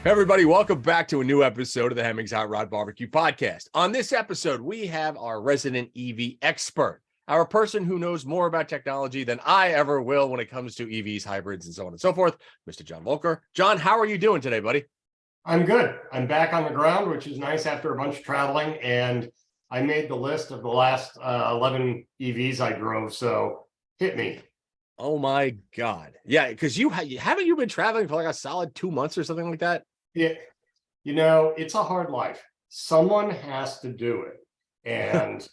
Hey everybody, welcome back to a new episode of the Hemmings Hot Rod Barbecue Podcast. On this episode, we have our resident EV expert, our person who knows more about technology than I ever will when it comes to EVs, hybrids, and so on and so forth, Mr. John Voelcker. John, how are you doing today, buddy? I'm good. I'm back on the ground, which is nice after a bunch of traveling, and I made the list of the last 11 EVs I drove, so hit me. Oh my God. Yeah, because haven't you been traveling for like a solid 2 months or something like that? Yeah, you know, it's a hard life. Someone has to do it. And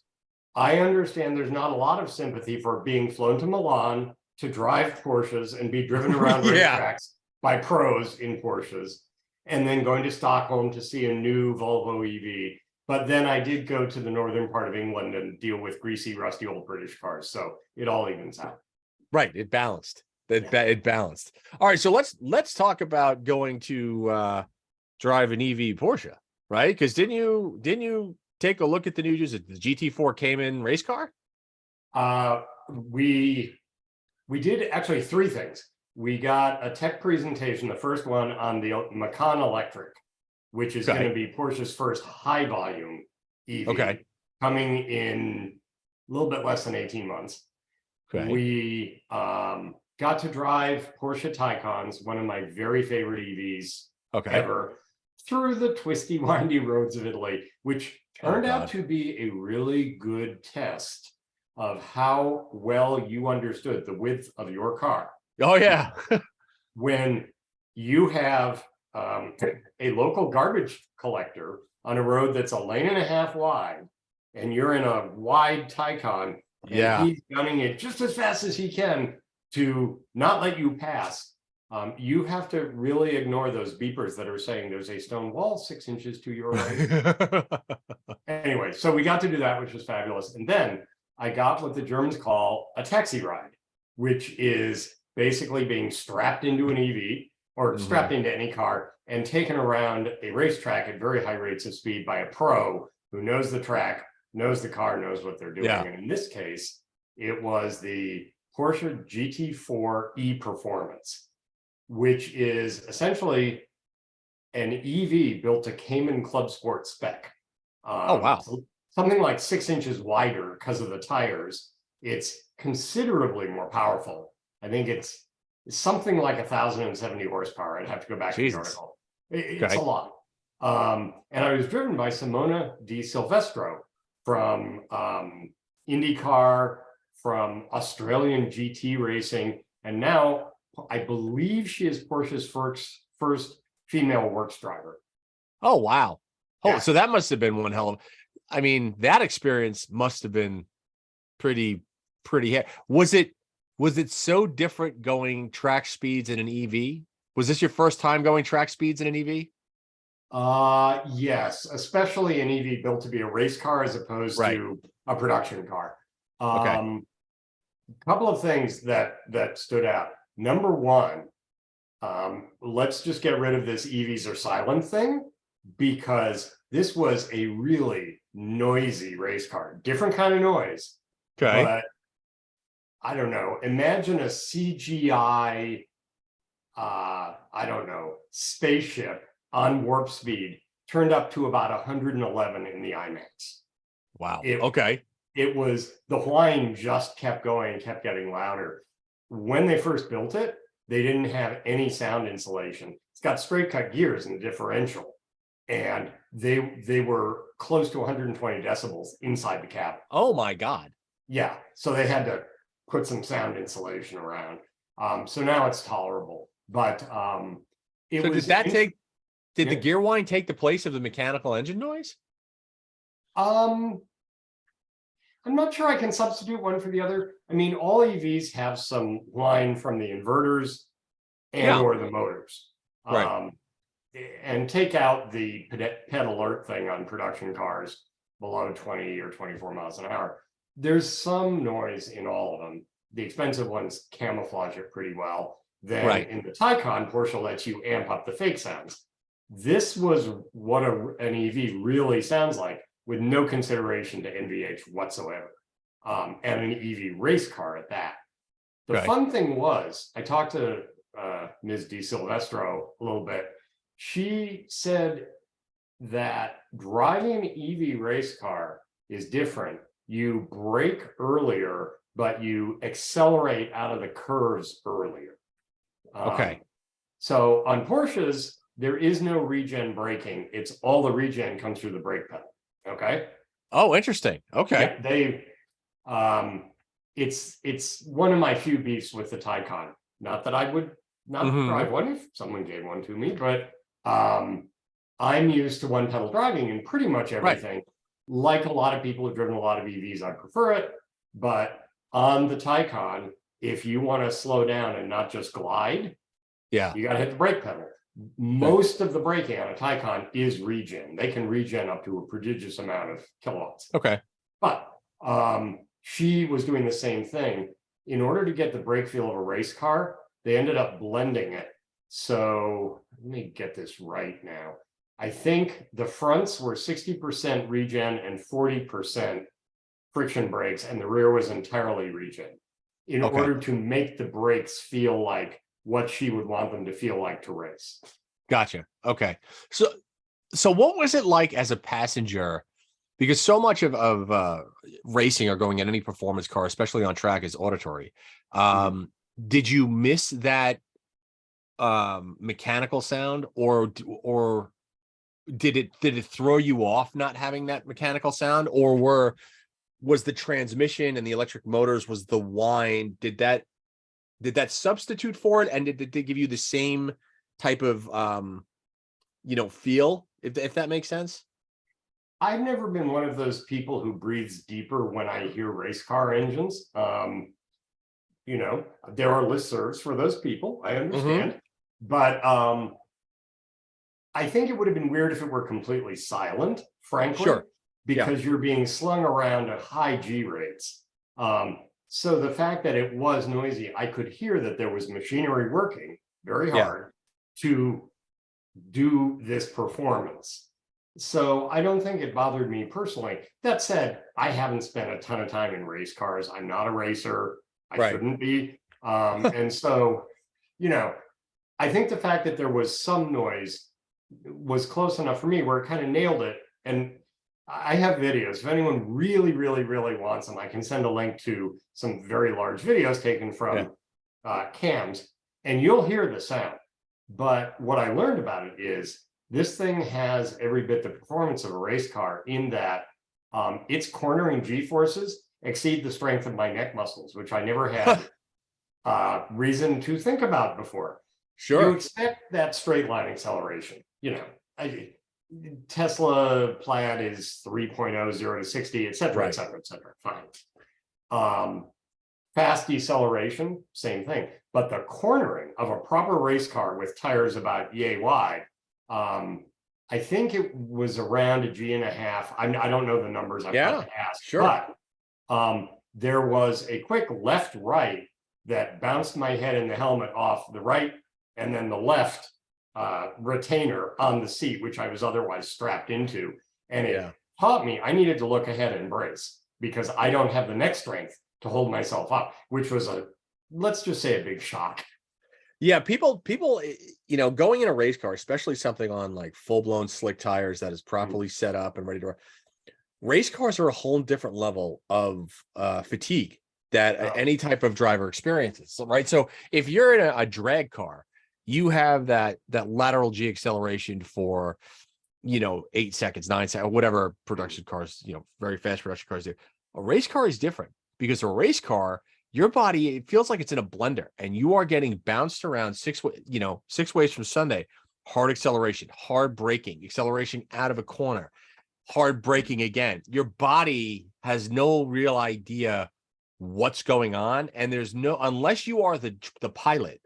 I understand there's not a lot of sympathy for being flown to Milan to drive Porsches and be driven around racetracks by pros in Porsches, and then going to Stockholm to see a new Volvo EV. But then I did go to the northern part of England and deal with greasy, rusty old British cars. So it all evens out. Right. It balanced. It balanced. All right. So let's talk about going to drive an EV Porsche, right? Because didn't you take a look at the new the GT4 Cayman race car? We did actually three things. We got a tech presentation, the first one on the Macan Electric, which is going to be Porsche's first high volume EV, coming in a little bit less than 18 months. We got to drive Porsche Taycans, one of my very favorite EVs ever, through the twisty, windy roads of Italy, which turned out to be a really good test of how well you understood the width of your car. Oh, yeah. When you have a local garbage collector on a road that's a lane and a half wide, and you're in a wide Taycan, and he's gunning it just as fast as he can to not let you pass, you have to really ignore those beepers that are saying there's a stone wall 6 inches to your right. Anyway, so we got to do that, which was fabulous. And then I got what the Germans call a taxi ride, which is basically being strapped into an EV or strapped into any car and taken around a racetrack at very high rates of speed by a pro who knows the track, knows the car, knows what they're doing. And in this case, it was the Porsche GT4 E-performance, which is essentially an EV built to Cayman Club Sport spec. Something like 6 inches wider because of the tires. It's considerably more powerful. I think it's something like 1,070 horsepower. I'd have to go back to the article. It's a lot. And I was driven by Simona Di Silvestro from IndyCar, from Australian GT racing, and now I believe she is Porsche's first female works driver. Oh, wow. So that must have been one hell of, I mean, that experience must have been pretty was it so different going track speeds in an EV? Was this your first time going track speeds in an EV? Yes, especially an EV built to be a race car as opposed to a production car. A couple of things that stood out. Number one, let's just get rid of this EVs are silent thing, because this was a really noisy race car. Different kind of noise. But I don't know. Imagine a CGI, spaceship on warp speed turned up to about 111 in the IMAX. Wow. It was, the whine just kept going and kept getting louder. When they first built it, they didn't have any sound insulation. It's got straight cut gears in the differential, and they were close to 120 decibels inside the cabin. Oh my God. Yeah. So they had to put some sound insulation around. So now it's tolerable, but did the gear whine take the place of the mechanical engine noise? I'm not sure I can substitute one for the other. I mean, all EVs have some whine from the inverters and or the motors. And take out the pet alert thing on production cars below 20 or 24 miles an hour. There's some noise in all of them. The expensive ones camouflage it pretty well. Then in the Taycan, Porsche lets you amp up the fake sounds. This was what an EV really sounds like, with no consideration to NVH whatsoever, and an EV race car at that. The fun thing was, I talked to Ms. Di Silvestro a little bit. she said that driving an EV race car is different. You brake earlier, but you accelerate out of the curves earlier. Okay. So on Porsches, there is no regen braking. It's all the regen comes through the brake pedal. Okay. Oh, interesting. Okay. Yeah, it's one of my few beefs with the Taycan. Not that I would not drive one if someone gave one to me, but I'm used to one pedal driving in pretty much everything. Like a lot of people who've driven a lot of EVs, I prefer it. But on the Taycan, if you want to slow down and not just glide, you got to hit the brake pedal. Most of the braking on a Taycan is regen. They can regen up to a prodigious amount of kilowatts. Okay. But she was doing the same thing. In order to get the brake feel of a race car, they ended up blending it. So let me get this right now. I think the fronts were 60% regen and 40% friction brakes, and the rear was entirely regen in order to make the brakes feel like what she would want them to feel like to race. Gotcha. Okay. So what was it like as a passenger? Because so much of racing or going in any performance car, especially on track, is auditory. Did you miss that mechanical sound, or did it throw you off not having that mechanical sound, or was the transmission and the electric motors, was the whine, did that substitute for it, and did they give you the same type of feel, if that makes sense? I've never been one of those people who breathes deeper when I hear race car engines. There are listservs for those people, I understand. But I think it would have been weird if it were completely silent, frankly, because you're being slung around at high G rates. So the fact that it was noisy, I could hear that there was machinery working very hard to do this performance. So I don't think it bothered me personally. That said, I haven't spent a ton of time in race cars. I'm not a racer. I shouldn't be. And so, I think the fact that there was some noise was close enough for me where it kind of nailed it. And I have videos. If anyone really, really, really wants them, I can send a link to some very large videos taken from cams, and you'll hear the sound. But what I learned about it is this thing has every bit the performance of a race car in that its cornering G-forces exceed the strength of my neck muscles, which I never had reason to think about before. You expect that straight line acceleration. Tesla Plaid is 3.0, 0 to 60, et cetera, et cetera, et cetera. Fine. Fast deceleration, same thing. But the cornering of a proper race car with tires about yay wide, I think it was around a G.5. I don't know the numbers. I've got to ask. But there was a quick left-right that bounced my head in the helmet off the right, and then the left retainer on the seat, which I was otherwise strapped into. And it taught me I needed to look ahead and brace because I don't have the neck strength to hold myself up, which was let's just say a big shock. Yeah, people, going in a race car, especially something on like full-blown slick tires that is properly set up and ready to run. Race cars are a whole different level of fatigue that any type of driver experiences, right? So if you're in a drag car, you have that lateral G acceleration for 8 seconds, 9 seconds, whatever production cars, very fast production cars do. A race car is different because a race car, your body, it feels like it's in a blender and you are getting bounced around six ways from Sunday. Hard acceleration, hard braking, acceleration out of a corner, hard braking again. Your body has no real idea what's going on. And there's unless you are the pilot,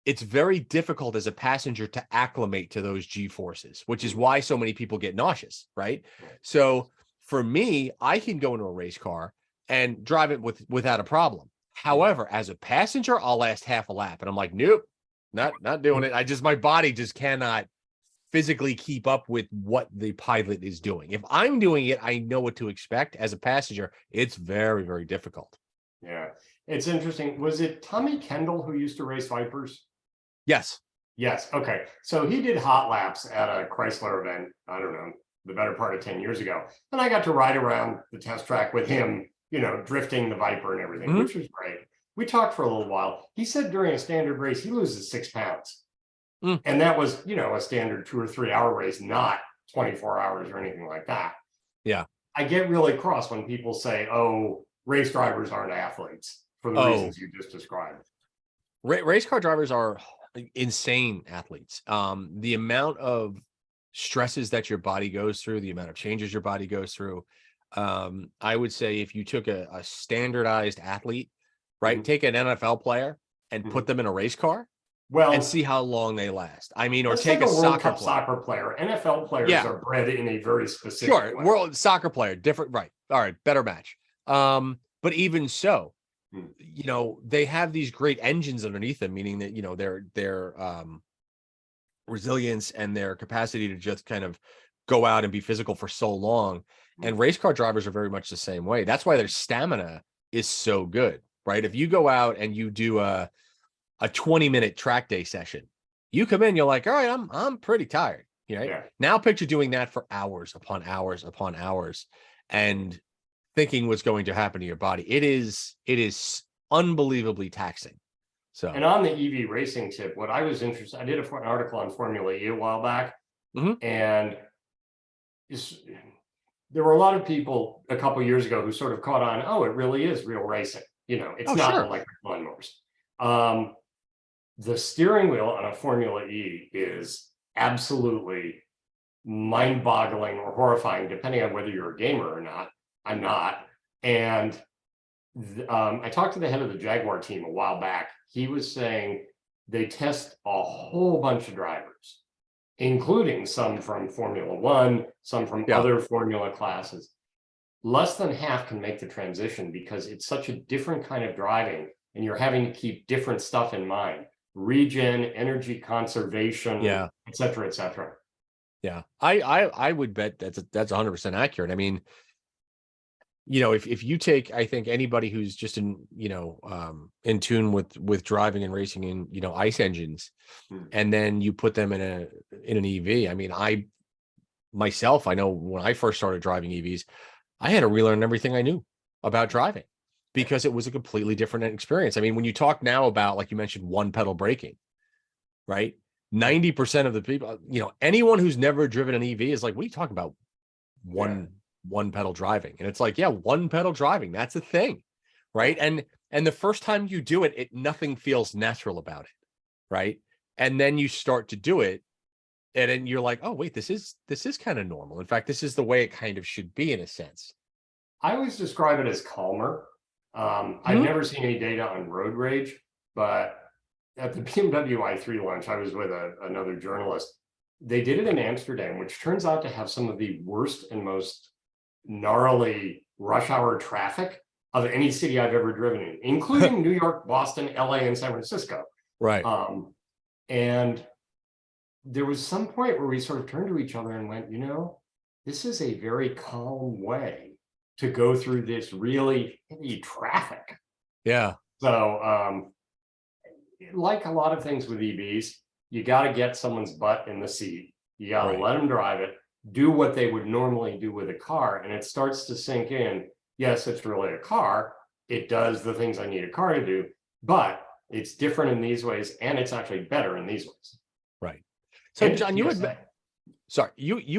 it's very difficult as a passenger to acclimate to those G forces, which is why so many people get nauseous, right? So for me, I can go into a race car and drive it without a problem. However, as a passenger, I'll last half a lap and I'm like, nope, not doing it. My body just cannot physically keep up with what the pilot is doing. If I'm doing it, I know what to expect. As a passenger, it's very, very difficult. Yeah, it's interesting. Was it Tommy Kendall who used to race Vipers? Yes. Yes. Okay. So he did hot laps at a Chrysler event, I don't know, the better part of 10 years ago. And I got to ride around the test track with him, drifting the Viper and everything, which was great. We talked for a little while. He said during a standard race, he loses 6 pounds. And that was, a standard 2 or 3 hour race, not 24 hours or anything like that. Yeah. I get really cross when people say, oh, race drivers aren't athletes for the reasons you just described. Race car drivers are insane athletes. The amount of stresses that your body goes through, the amount of changes your body goes through. I would say if you took a standardized athlete, right, take an NFL player and put them in a race car, and see how long they last. I mean, or take a World Cup soccer player. NFL players are bred in a very specific way. World soccer player, different, right? All right, better match. But even so, they have these great engines underneath them, meaning that their resilience and their capacity to just kind of go out and be physical for so long. And race car drivers are very much the same way. That's why their stamina is so good, right? If you go out and you do a 20-minute track day session, you come in, you're like, all right, I'm pretty tired. Now picture doing that for hours upon hours upon hours and thinking what's going to happen to your body. It is unbelievably taxing. So, and on the EV racing tip, what I was interested, I did an article on Formula E a while back, and there were a lot of people a couple of years ago who sort of caught on, oh, it really is real racing. It's not electric lawnmowers. The steering wheel on a Formula E is absolutely mind-boggling or horrifying, depending on whether you're a gamer or not. I'm not. And I talked to the head of the Jaguar team a while back. He was saying they test a whole bunch of drivers, including some from Formula One, some from other Formula classes. Less than half can make the transition because it's such a different kind of driving, and you're having to keep different stuff in mind. Regen, energy conservation, et cetera, et cetera. Yeah, I would bet that's 100% accurate. I mean, if you take, I think anybody who's just in tune with driving and racing in ICE engines, and then you put them in an EV. I mean, I know when I first started driving EVs, I had to relearn everything I knew about driving, because it was a completely different experience. I mean, when you talk now about, like you mentioned, one pedal braking, right? 90% of the people, anyone who's never driven an EV is like, what are you talking about? One pedal driving. And it's like, one pedal driving, that's a thing, right? And the first time you do it, nothing feels natural about it, right? And then you start to do it, and then you're like, oh wait, this is kind of normal. In fact, this is the way it kind of should be, in a sense. I always describe it as calmer. I've never seen any data on road rage, but at the BMW i3 launch, I was with another journalist. They did it in Amsterdam, which turns out to have some of the worst and most gnarly rush hour traffic of any city I've ever driven in, including New York, Boston, LA, and San Francisco. Right. And there was some point where we sort of turned to each other and went, this is a very calm way to go through this really heavy traffic. Yeah. So, like a lot of things with EVs, you got to get someone's butt in the seat. You got to let them drive it, do what they would normally do with a car. And it starts to sink in. Yes, it's really a car. It does the things I need a car to do, but it's different in these ways, and it's actually better in these ways. Right. So, John, you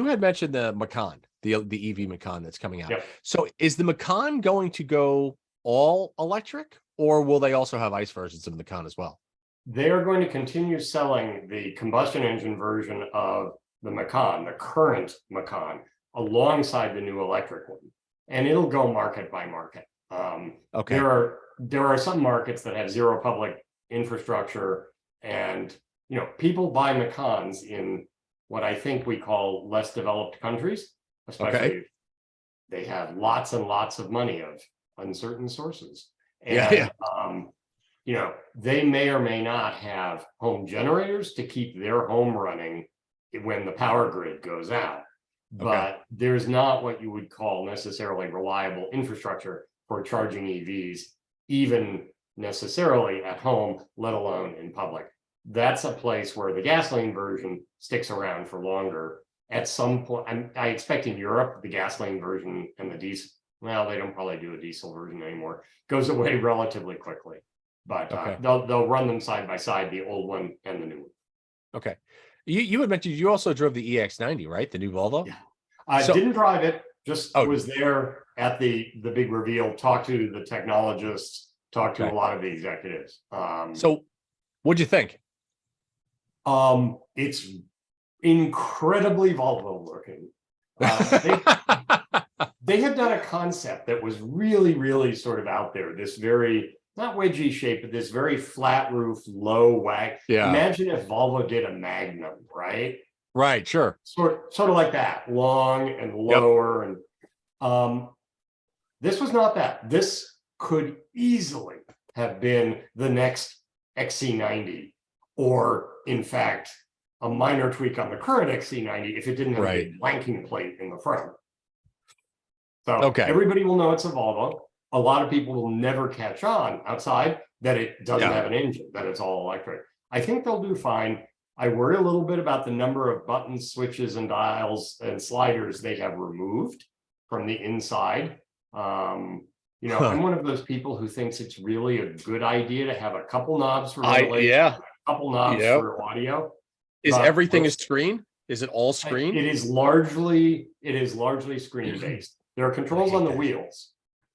had mentioned the Macan, the EV Macan that's coming out. Yep. So is the Macan going to go all electric, or will they also have ICE versions of the Macan as well? They are going to continue selling the combustion engine version of the Macan, the current Macan, alongside the new electric one. And it'll go market by market. There are some markets that have zero public infrastructure, and people buy Macans in what I think we call less developed countries, especially if they have lots and lots of money of uncertain sources. And they may or may not have home generators to keep their home running when the power grid goes out. But there's not what you would call necessarily reliable infrastructure for charging EVs, even necessarily at home, let alone in public. that's a place where the gasoline version sticks around for longer. At some point, I expect in Europe, the gasoline version and the diesel, well, they don't probably do a diesel version anymore, goes away relatively quickly. But they'll run them side by side, the old one and the new one. Okay. You had mentioned you also drove the EX90, right? The new Volvo? Yeah. I didn't drive it, just was there at the big reveal, talked to the technologists, talked to a lot of the executives. So what'd you think? It's incredibly Volvo looking. They had done a concept that was really, really sort of out there. This very, not wedgie shape, but this very flat roof, low wag. Yeah. Imagine if Volvo did a Magnum, right? Right, sure. Sort of like that, long and lower. And this was not that. This could easily have been the next XC90, or in fact, a minor tweak on the current XC90 if it didn't have a big blanking plate in the front. So everybody will know it's a Volvo. A lot of people will never catch on outside that it doesn't have an engine, that it's all electric. I think they'll do fine. I worry a little bit about the number of buttons, switches, and dials and sliders they have removed from the inside. You know, I'm one of those people who thinks it's really a good idea to have a couple knobs for ventilation, a couple knobs for audio. Is everything a screen? Is it all screen? It is largely screen based. There are controls on the wheels.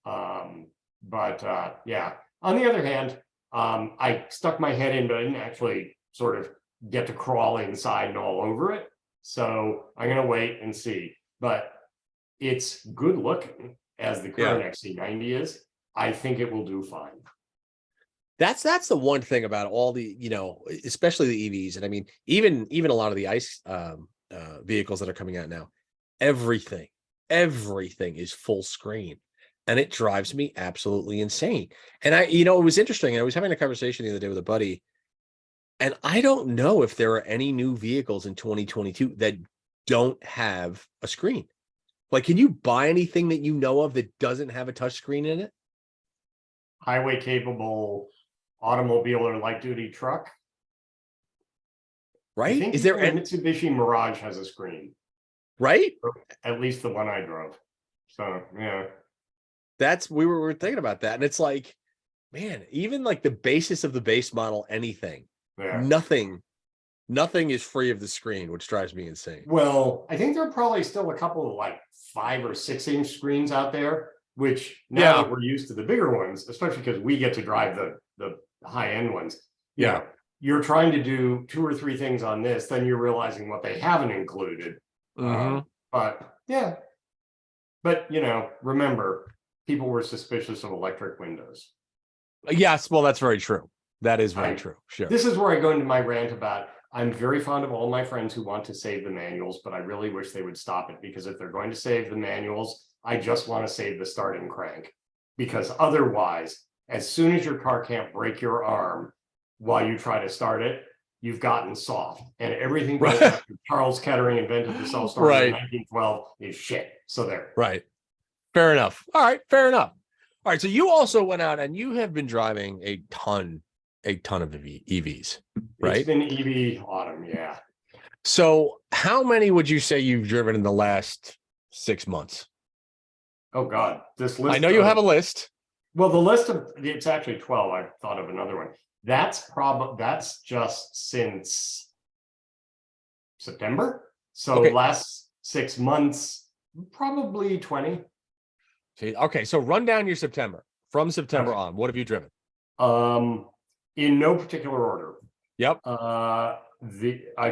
Yeah. On the other hand, I stuck my head in, but I didn't actually sort of get to crawl inside and all over it. So I'm going to wait and see. But it's good looking as the current XC90 is. I think it will do fine. That's the one thing about all the, you know, especially the EVs. And I mean, even a lot of the ICE vehicles that are coming out now, everything is full screen. And it drives me absolutely insane. And you know, it was interesting. I was having a conversation the other day with a buddy, and I don't know if there are any new vehicles in 2022 that don't have a screen. Like, can you buy anything that you know of that doesn't have a touch screen in it? Highway capable automobile or light duty truck. Right? I think is there a Mitsubishi Mirage has a screen? Right? Or at least the one I drove. So yeah. We were thinking about that, and it's like, man, even like the basis of the base model, anything, nothing is free of the screen, which drives me insane. Well, I think there are probably still a couple of like 5 or 6 inch screens out there, which now that we're used to the bigger ones, especially because we get to drive the high end ones. You know, you're trying to do 2 or 3 things on this, then you're realizing what they haven't included. But you know, remember, people were suspicious of electric windows. Yes, well, that's very true. That is very true. Sure. This is where I go into my rant about, I'm very fond of all my friends who want to save the manuals, but I really wish they would stop it, because if they're going to save the manuals, I just want to save the starting crank, because otherwise, as soon as your car can't break your arm while you try to start it, you've gotten soft, and everything after Charles Kettering invented the self-starter in 1912 is shit. So there. Right. Fair enough. All right. Fair enough. All right. So you also went out and you have been driving a ton of EVs, right? It's been EV autumn. Yeah. So how many would you say you've driven in the last 6 months? Oh God, this list. I know you have a list. Well, the list it's actually 12. I thought of another one. That's just since September. So last 6 months, probably 20. Okay, so run down your September. From September on, what have you driven? In no particular order. Yep. I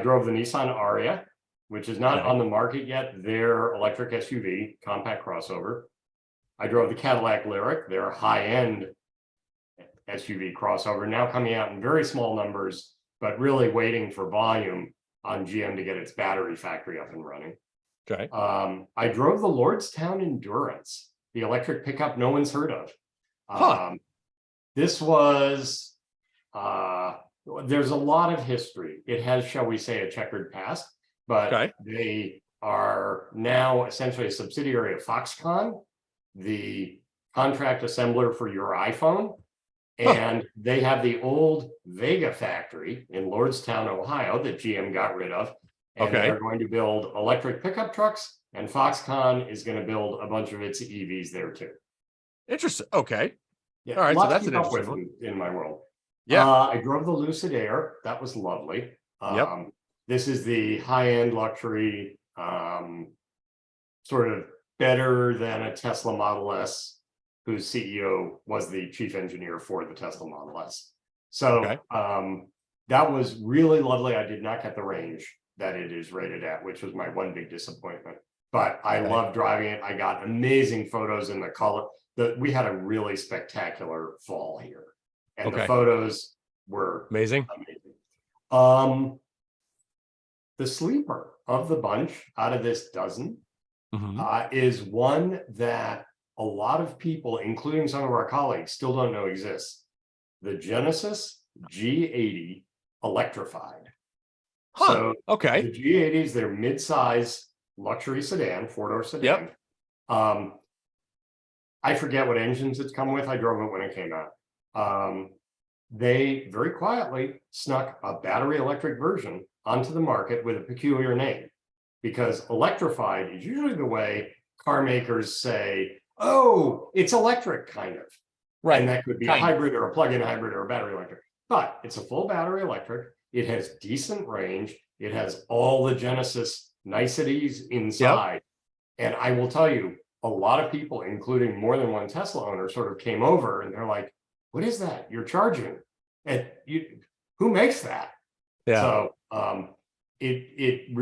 drove the Nissan Ariya, which is not on the market yet. Their electric SUV, compact crossover. I drove the Cadillac Lyriq, their high-end SUV crossover, now coming out in very small numbers, but really waiting for volume on GM to get its battery factory up and running. Okay. I drove the Lordstown Endurance, the electric pickup no one's heard of. This was, there's a lot of history. It has, shall we say, a checkered past, but they are now essentially a subsidiary of Foxconn, the contract assembler for your iPhone. And they have the old Vega factory in Lordstown, Ohio, that GM got rid of. And they're going to build electric pickup trucks, and Foxconn is going to build a bunch of its EVs there too. Interesting. Okay. Yeah, All right. So that's to an keep up interesting with one. in my world. Yeah. I drove the Lucid Air. That was lovely. This is the high-end luxury, sort of better than a Tesla Model S, whose CEO was the chief engineer for the Tesla Model S. So that was really lovely. I did not get the range that it is rated at, which was my one big disappointment. But I love driving it. I got amazing photos in the color. We had a really spectacular fall here, and the photos were amazing. The sleeper of the bunch out of this dozen is one that a lot of people, including some of our colleagues, still don't know exists. The Genesis G80 Electrified. So the G80 is their mid-size luxury sedan, four-door sedan. I forget what engines it's come with. I drove it when it came out. They very quietly snuck a battery electric version onto the market with a peculiar name, because electrified is usually the way car makers say, oh, it's electric, kind of. Right. And that could be a hybrid or a plug-in hybrid or a battery electric. But it's a full battery electric. It has decent range. It has all the Genesis niceties inside. And I will tell you, a lot of people, including more than one Tesla owner, sort of came over and they're like, what is that you're charging? And who makes that? So it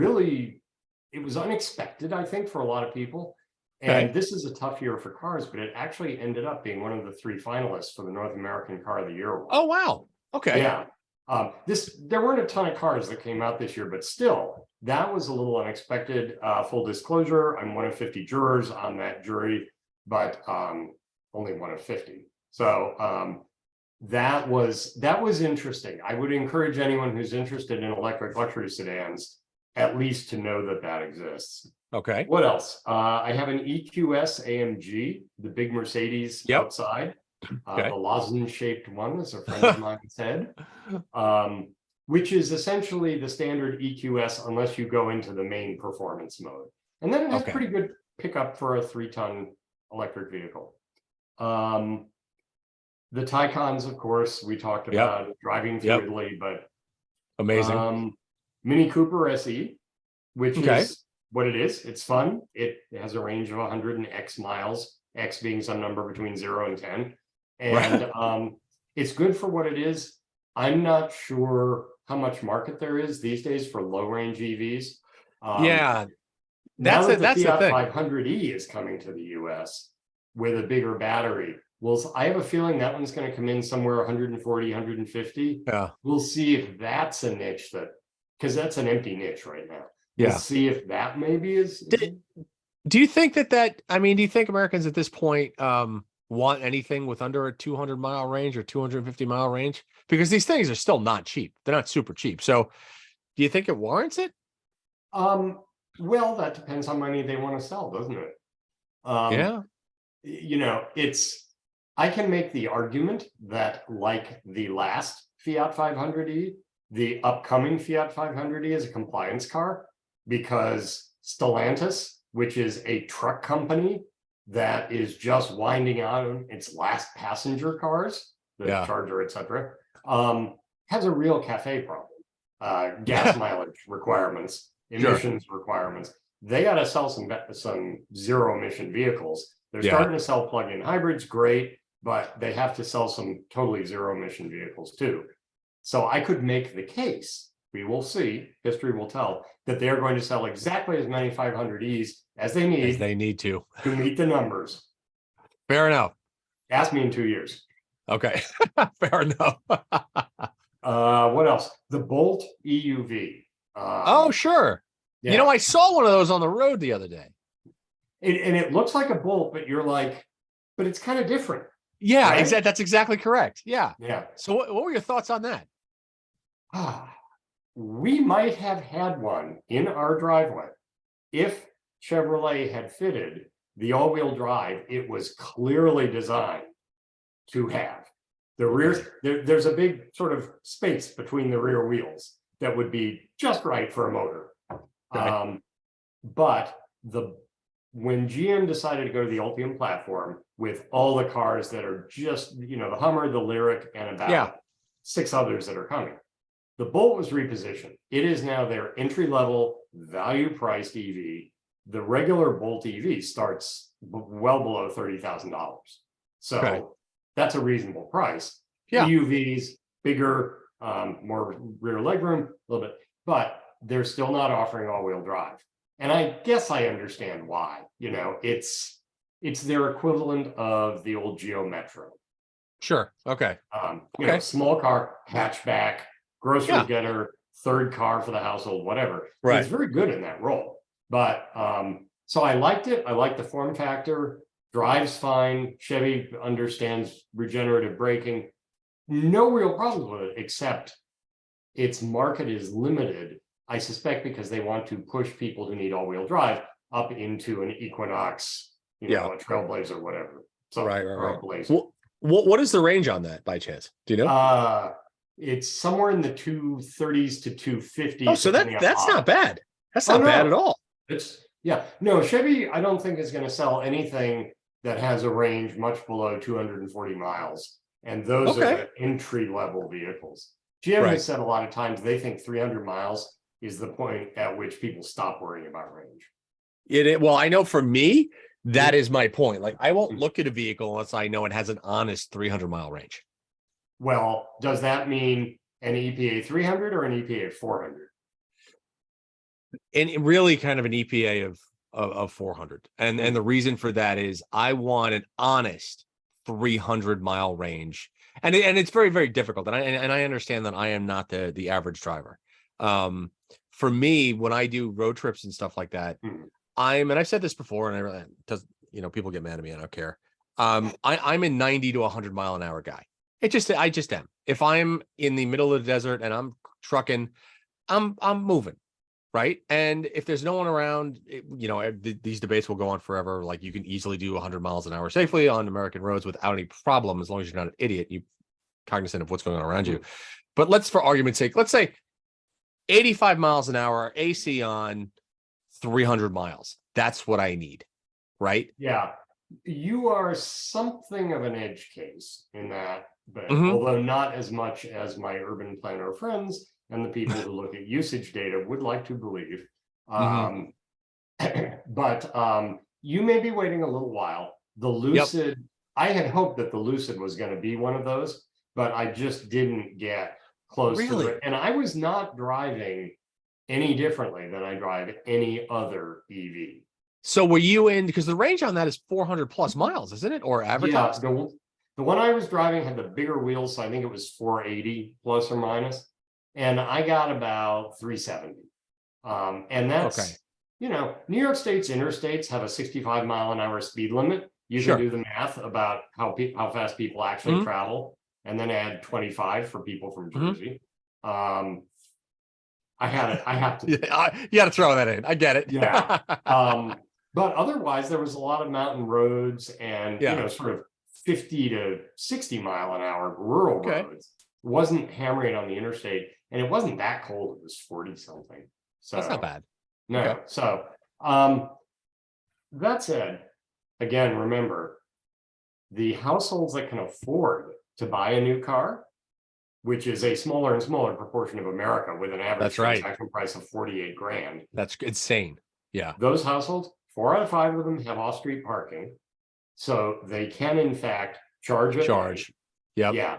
was unexpected, I think, for a lot of people. And this is a tough year for cars, but it actually ended up being one of the 3 finalists for the North American Car of the Year award. Oh, wow. Okay. Yeah. There weren't a ton of cars that came out this year, but still, that was a little unexpected. Full disclosure, I'm one of 50 jurors on that jury, but only one of 50. So that was interesting. I would encourage anyone who's interested in electric luxury sedans at least to know that that exists. Okay. What else? I have an EQS AMG, the big Mercedes outside. The lozenge-shaped one, as a friend of mine said, which is essentially the standard EQS unless you go into the main performance mode. And then it has pretty good pickup for a 3-ton electric vehicle. The Taycans, of course, we talked about driving through Italy, but amazing. Mini Cooper SE, which is what it is. It's fun. It has a range of 100 and X miles, X being some number between 0 and 10. And it's good for what it is. I'm not sure how much market there is these days for low range EVs. That's the Fiat 500e is coming to the US with a bigger battery. Well, I have a feeling that one's going to come in somewhere 140, 150. We'll see if that's a niche because that's an empty niche right now. We'll see if that maybe is. Do you think do you think Americans at this point want anything with under a 200-mile range or 250-mile range? Because these things are still not cheap. They're not super cheap. So do you think it warrants it? Well, that depends how many they want to sell, doesn't it? I can make the argument that, like the last Fiat 500e, the upcoming Fiat 500e is a compliance car, because Stellantis, which is a truck company that is just winding out its last passenger cars, the Charger, etc., has a real cafe problem. Gas mileage requirements, emissions requirements. They got to sell some zero emission vehicles. They're starting to sell plug-in hybrids, great, but they have to sell some totally zero emission vehicles too. So I could make the case, we will see, history will tell, that they're going to sell exactly as many 500Es as they need to meet the numbers. Fair enough. Ask me in 2 years. Okay. Fair enough. What else? The Bolt EUV. Oh, sure. Yeah. I saw one of those on the road the other day. And it looks like a Bolt, but you're like, but it's kind of different. Yeah, right? Exactly. That's exactly correct. Yeah. Yeah. So what were your thoughts on that? We might have had one in our driveway if Chevrolet had fitted the all-wheel drive it was clearly designed to have. The rear, there's a big sort of space between the rear wheels that would be just right for a motor. Okay. But when GM decided to go to the Ultium platform with all the cars that are just, you know, the Hummer, the Lyriq, and about 6 others that are coming, the Bolt was repositioned. It is now their entry-level, value-priced EV. The regular Bolt EV starts well below $30,000. So that's a reasonable price. EUVs, bigger, more rear legroom, a little bit, but they're still not offering all-wheel drive. And I guess I understand why. You know, it's their equivalent of the old Geo Metro. Sure. Okay. You know, small car, hatchback, grocery getter, third car for the household, whatever. Right. It's very good in that role. But so I liked it. I liked the form factor. Drives fine. Chevy understands regenerative braking. No real problems with it, except its market is limited. I suspect because they want to push people who need all-wheel drive up into an Equinox, you know, a Trailblazer, whatever. So, right. Blazer. What is the range on that by chance? Do you know? It's somewhere in the 230s to 250s. Oh, so that's not bad. That's not bad at all. No, Chevy, I don't think is going to sell anything that has a range much below 240 miles. And those are the entry-level vehicles. GM has said a lot of times they think 300 miles is the point at which people stop worrying about range. Well, I know for me, that is my point. Like, I won't look at a vehicle unless I know it has an honest 300-mile range. Well, does that mean an EPA 300 or an EPA 400? And really kind of an EPA of 400. And the reason for that is I want an honest 300-mile range. And it's very, very difficult. And I understand that I am not the average driver. For me, when I do road trips and stuff like that, and I've said this before, and I really people get mad at me. I don't care. I'm a 90 to 100 mile an hour guy. I just am. If I'm in the middle of the desert and I'm trucking, I'm moving, right? And if there's no one around, these debates will go on forever. Like, you can easily do 100 miles an hour safely on American roads without any problem, as long as you're not an idiot. You're cognizant of what's going on around you. But for argument's sake, let's say 85 miles an hour, AC on, 300 miles. That's what I need, right? Yeah. You are something of an edge case in that, but although not as much as my urban planner friends and the people who look at usage data would like to believe. But you may be waiting a little while. The Lucid, I had hoped that the Lucid was going to be one of those, but I just didn't get close to it. And I was not driving any differently than I drive any other EV. So were you in, because the range on that is 400 plus miles, isn't it? Or advertised? Yeah, the one I was driving had the bigger wheels, so I think it was 480 plus or minus. And I got about 370. And that's, New York State's interstates have a 65-mile-an-hour speed limit. You can do the math about how fast people actually travel, and then add 25 for people from Jersey. I have to. You got to throw that in. I get it. Yeah. But otherwise, there was a lot of mountain roads and sort of 50 to 60 mile an hour rural roads. It wasn't hammering on the interstate, and it wasn't that cold. It was 40 something. So that's not bad. No. So that said, again, remember, the households that can afford to buy a new car, which is a smaller and smaller proportion of America with an average transaction price of 48 grand. That's insane. Yeah. Those households, 4 out of 5 of them have off-street parking. So they can, in fact, charge. Yeah. Yeah.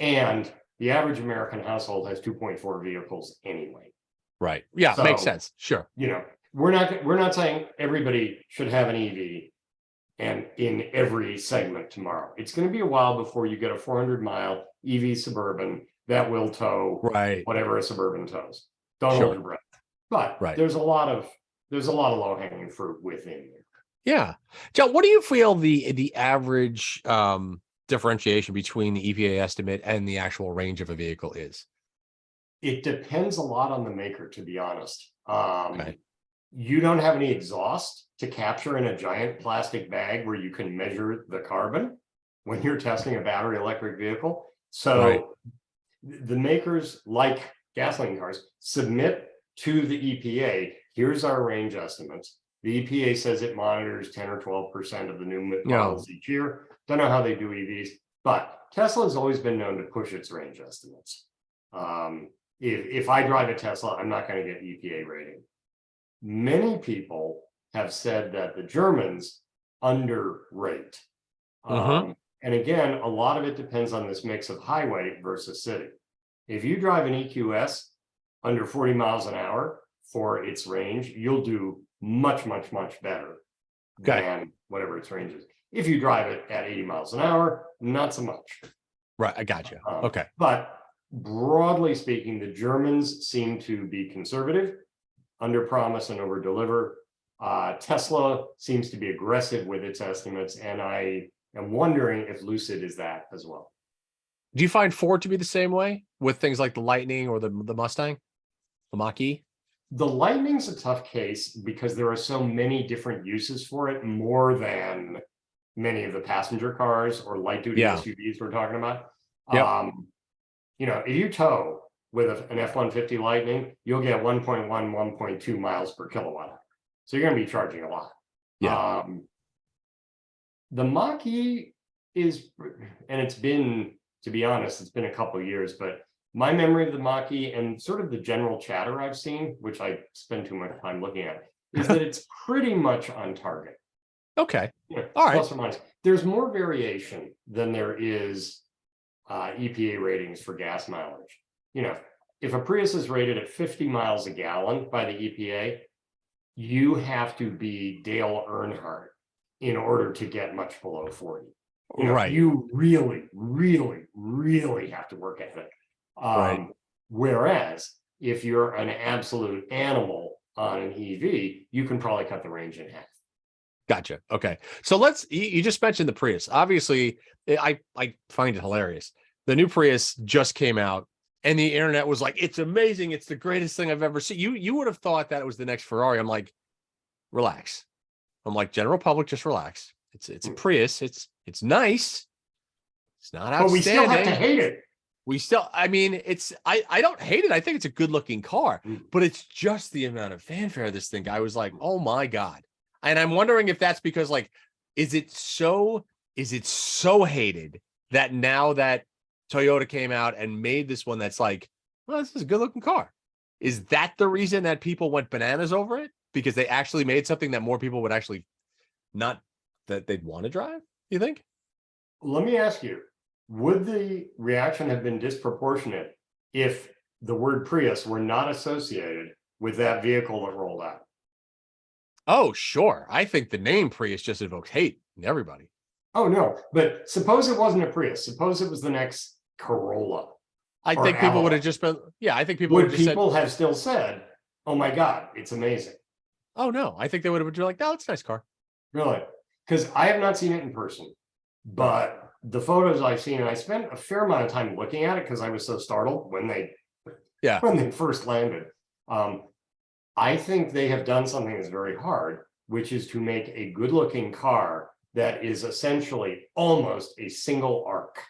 And the average American household has 2.4 vehicles anyway. Right. Yeah. So, makes sense. Sure. We're not saying everybody should have an EV and in every segment tomorrow. It's going to be a while before you get a 400-mile EV Suburban that will tow whatever a Suburban tows. Don't hold your breath. But there's a lot of low-hanging fruit within there. Yeah. John, what do you feel the average differentiation between the EPA estimate and the actual range of a vehicle is? It depends a lot on the maker, to be honest. You don't have any exhaust to capture in a giant plastic bag where you can measure the carbon. when you're testing a battery electric vehicle. So Right. the makers, like gasoline cars, submit to the EPA, here's our range estimates. The EPA says it monitors 10 or 12% of the new models each year. Don't know how they do EVs, but Tesla has always been known to push its range estimates. If I drive a Tesla, I'm not going to get EPA rating. Many people have said that the Germans underrate. And again, a lot of it depends on this mix of highway versus city. If you drive an EQS under 40 miles an hour for its range, you'll do much, much, much better than whatever its range is. If you drive it at 80 miles an hour, not so much. Right. I got you. Okay. But broadly speaking, the Germans seem to be conservative, under promise and over deliver. Tesla seems to be aggressive with its estimates, and I am wondering if Lucid is that as well. Do you find Ford to be the same way with things like the Lightning or the Mustang, the Mach-E? The Lightning's a tough case because there are so many different uses for it, more than many of the passenger cars or light duty SUVs we're talking about. You know, if you tow with an F-150 Lightning, you'll get 1.1, 1.2 miles per kilowatt hour. So you're going to be charging a lot. The Mach-E is, and it's been, to be honest, it's been a couple of years, but my memory of the Mach-E and sort of the general chatter I've seen, which I spend too much time looking at, is that it's pretty much on target. Okay. Yeah, all right. Plus or minus. There's more variation than there is EPA ratings for gas mileage. You know, if a Prius is rated at 50 miles a gallon by the EPA, you have to be Dale Earnhardt in order to get much below 40. You know, you really, really, really have to work at it. Whereas if you're an absolute animal on an EV, you can probably cut the range in half. Gotcha. Okay. So you just mentioned the Prius. Obviously, I find it hilarious. The new Prius just came out and the internet was like, it's amazing. It's the greatest thing I've ever seen. You would have thought that it was the next Ferrari. I'm like, relax. I'm like, general public, just relax. It's a Prius. It's nice. It's not outstanding. But we still have to hate it. I mean, I don't hate it. I think it's a good looking car, but it's just the amount of fanfare this thing. I was like, oh my God. And I'm wondering if that's because, like, is it so hated that now that Toyota came out and made this one that's like, well, this is a good looking car. Is that the reason that people went bananas over it? Because they actually made something that more people would actually not, that they'd want to drive, you think? Let me ask you, would the reaction have been disproportionate if the word Prius were not associated with that vehicle that rolled out? Oh, sure. I think the name Prius just evokes hate in everybody. Oh, no. But suppose it wasn't a Prius. Suppose it was the next Corolla. I think people would have just been, I think people would people have still said, oh my God, it's amazing. Oh, no. I think they would have been like, no, it's a nice car. Really? Because I have not seen it in person, but the photos I've seen, and I spent a fair amount of time looking at it because I was so startled when they first landed. I think they have done something that's very hard, which is to make a good looking car that is essentially almost a single arc,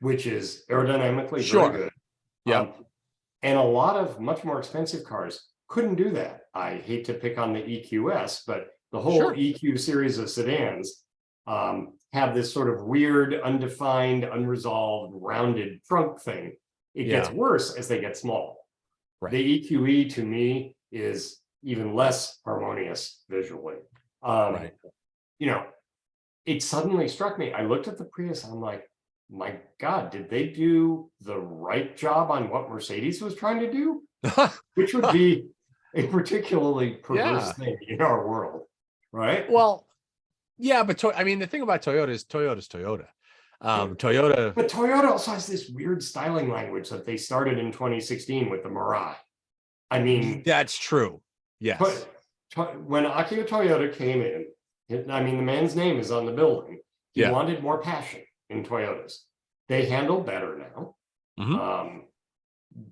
which is aerodynamically very good. And a lot of much more expensive cars couldn't do that. I hate to pick on the EQS, but the whole EQ series of sedans have this sort of weird, undefined, unresolved, rounded trunk thing. It gets worse as they get small. The EQE to me is even less harmonious visually. You know, it suddenly struck me. I looked at the Prius, I'm like, my God, did they do the right job on what Mercedes was trying to do? Which would be a particularly perverse thing in our world, right? Well, yeah, but I mean, the thing about Toyota is Toyota's Toyota. Toyota. But Toyota also has this weird styling language that they started in 2016 with the Mirai. I mean, that's true. Yes. But when Akio Toyota came in, I mean, the man's name is on the building. He wanted more passion in Toyotas. They handle better now.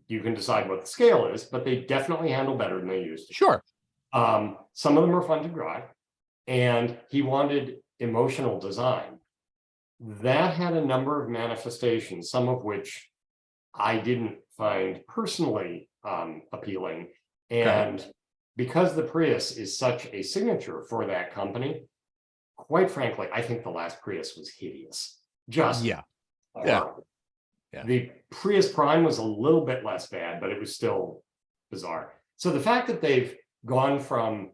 You can decide what the scale is, but they definitely handle better than they used to. Sure. Some of them are fun to drive. And he wanted emotional design. that had a number of manifestations, some of which I didn't find personally appealing. And because the Prius is such a signature for that company, quite frankly, I think the last Prius was hideous. Just horrible. Yeah. The Prius Prime was a little bit less bad, but it was still bizarre. So the fact that they've gone from,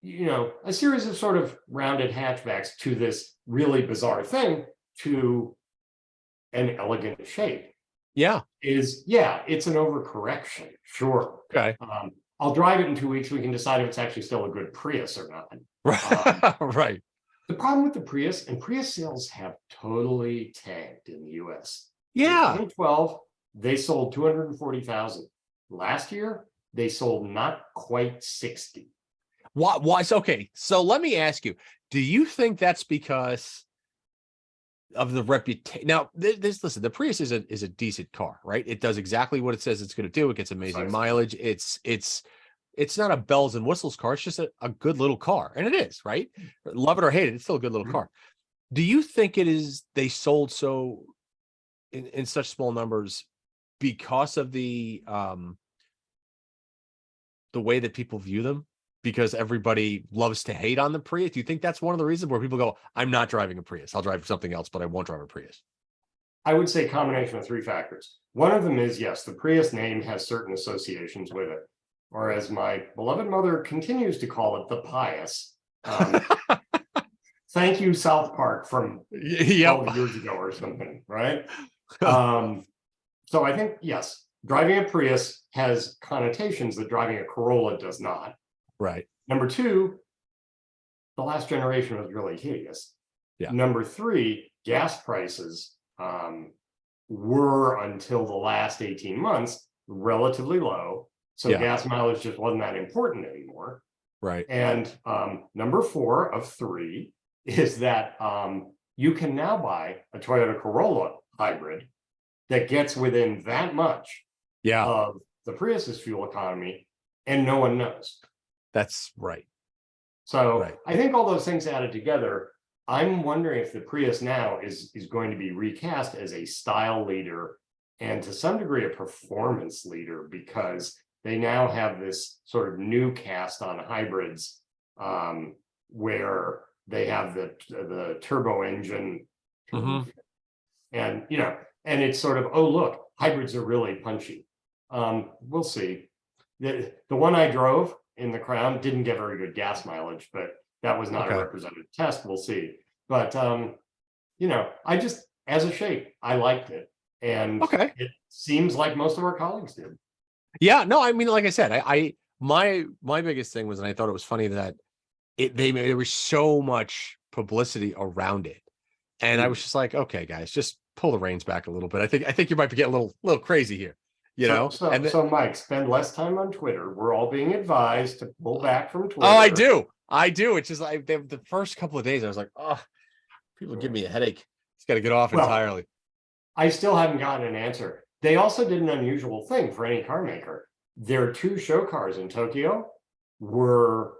a series of sort of rounded hatchbacks to this really bizarre thing to an elegant shape. It's an overcorrection. Sure. Okay. I'll drive it in 2 weeks. We can decide if it's actually still a good Prius or not. Right. The problem with the Prius, and Prius sales have totally tanked in the US. Yeah. In 2012, they sold 240,000. Last year, they sold not quite 60. Why? Okay. So let me ask you, do you think that's because of the reputation? Now, listen, the Prius is a decent car, right? It does exactly what it says it's going to do. It gets amazing mileage. It's not a bells and whistles car. It's just a good little car. And it is, right? Love it or hate it, it's still a good little car. Do you think it is they sold so in such small numbers because of the way that people view them? Because everybody loves to hate on the Prius? Do you think that's one of the reasons where people go, I'm not driving a Prius, I'll drive something else, but I won't drive a Prius? I would say combination of three factors. One of them is, yes, the Prius name has certain associations with it. Or as my beloved mother continues to call it, the pious. Thank you, South Park, from 12 years ago or something, right? So I think, yes, driving a Prius has connotations that driving a Corolla does not. Right. Number two, the last generation was really hideous. Yeah. Number three, gas prices were, until the last 18 months, relatively low. So gas mileage just wasn't that important anymore. Right. And number four of three is that you can now buy a Toyota Corolla hybrid that gets within that much of the Prius's fuel economy, and no one knows. That's right. So I think all those things added together, I'm wondering if the Prius now is going to be recast as a style leader and to some degree a performance leader, because they now have this sort of new cast on hybrids where they have the turbo engine. And, and it's sort of, oh, look, hybrids are really punchy. We'll see. The one I drove in the Crown didn't get very good gas mileage, but that was not a representative test. We'll see. But, I just, as a shape, I liked it. And it seems like most of our colleagues did. Yeah, no, I mean, like I said, my biggest thing was, and I thought it was funny that there was so much publicity around it. And I was just like, okay, guys, just pull the reins back a little bit. I think you might be getting a little crazy here. So Mike, spend less time on Twitter. We're all being advised to pull back from Twitter. Oh, I do. It's just like the first couple of days, I was like, oh, people give me a headache. It's got to get off entirely. I still haven't gotten an answer. They also did an unusual thing for any car maker. Their two show cars in Tokyo were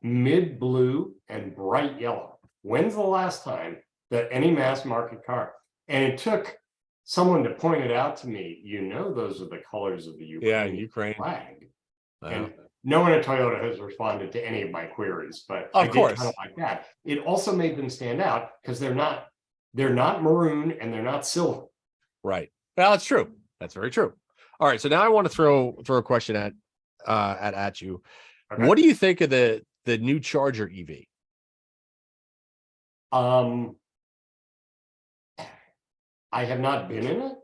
mid blue and bright yellow. When's the last time that any mass market car, and it took someone to point it out to me, those are the colors of the Ukraine flag. And no one at Toyota has responded to any of my queries, but I did kind of like that. It also made them stand out because they're not maroon and they're not silver. Right. Well, that's true. That's very true. All right. So now I want to throw a question at you. Okay. What do you think of the new Charger EV? I have not been in it.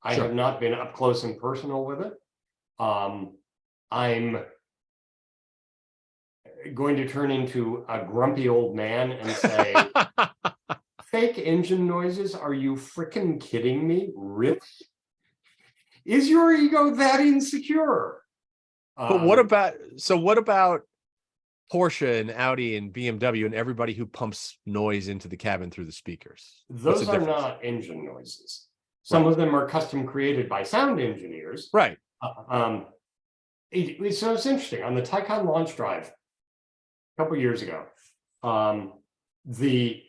I have not been up close and personal with it. I'm going to turn into a grumpy old man and say, fake engine noises? Are you freaking kidding me? Really? Is your ego that insecure? But what about Porsche and Audi and BMW and everybody who pumps noise into the cabin through the speakers? Those are not engine noises. Some of them are custom created by sound engineers. Right. So it's interesting. On the Taycan launch drive a couple years ago, the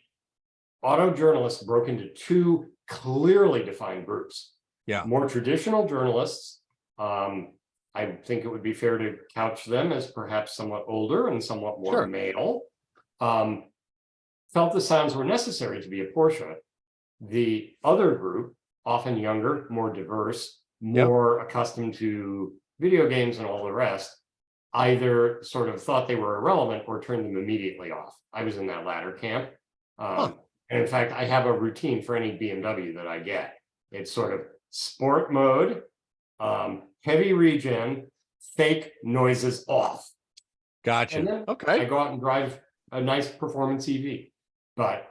auto journalists broke into two clearly defined groups. Yeah. More traditional journalists, I think it would be fair to couch them as perhaps somewhat older and somewhat more male, felt the sounds were necessary to be a Porsche. The other group, often younger, more diverse, more accustomed to video games and all the rest, either sort of thought they were irrelevant or turned them immediately off. I was in that latter camp. And in fact, I have a routine for any BMW that I get. It's sort of sport mode, heavy regen, fake noises off. Gotcha. And then okay. I go out and drive a nice performance EV. But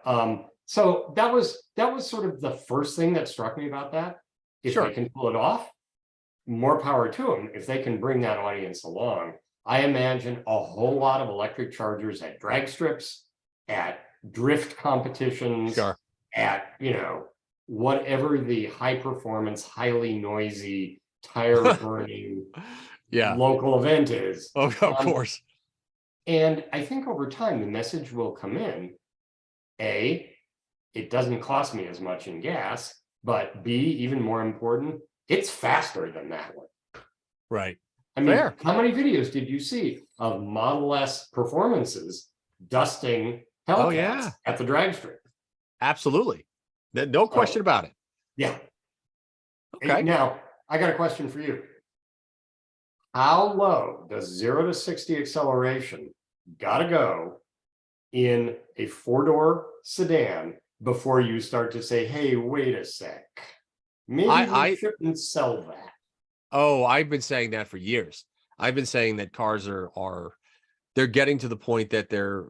so that was sort of the first thing that struck me about that. If they can pull it off, more power to them. If they can bring that audience along, I imagine a whole lot of electric chargers at drag strips, at drift competitions, at, you know, whatever the high performance, highly noisy, tire burning local event is. Oh, of course. And I think over time, the message will come in. A, it doesn't cost me as much in gas, but B, even more important, it's faster than that one. Right. I mean, how many videos did you see of Model S performances dusting Hellcats at the drag strip? Absolutely. No question about it. Yeah. Okay. Now, I got a question for you. How low does 0 to 60 acceleration gotta go in a four-door sedan before you start to say, hey, wait a sec, maybe we shouldn't sell that? Oh, I've been saying that for years. I've been saying that cars they're getting to the point that they're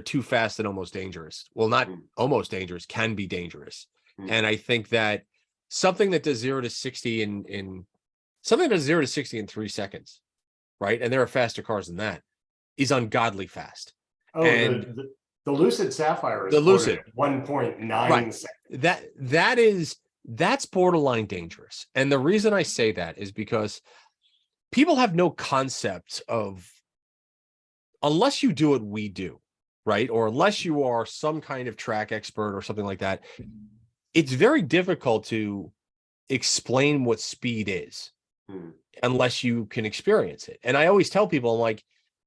too fast and almost dangerous. Well, not almost dangerous, can be dangerous. And I think that something that does 0 to 60 in 3 seconds, right? And there are faster cars than that, is ungodly fast. Oh, and the Lucid Sapphire is the Lucid 1.9 seconds. That's borderline dangerous. And the reason I say that is because people have no concept of, unless you do what we do, right? Or unless you are some kind of track expert or something like that, it's very difficult to explain what speed is unless you can experience it. And I always tell people, I'm like,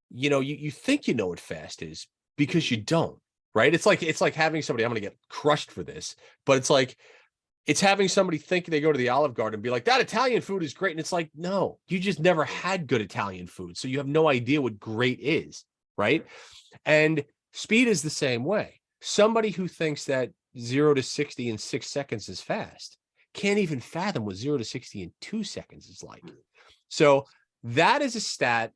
you know, you think you know what fast is because you don't, right? It's like having somebody, I'm going to get crushed for this, but it's having somebody think they go to the Olive Garden and be like, that Italian food is great. And it's like, no, you just never had good Italian food. So you have no idea what great is, right? And speed is the same way. Somebody who thinks that 0 to 60 in 6 seconds is fast can't even fathom what 0 to 60 in 2 seconds is like. So that is a stat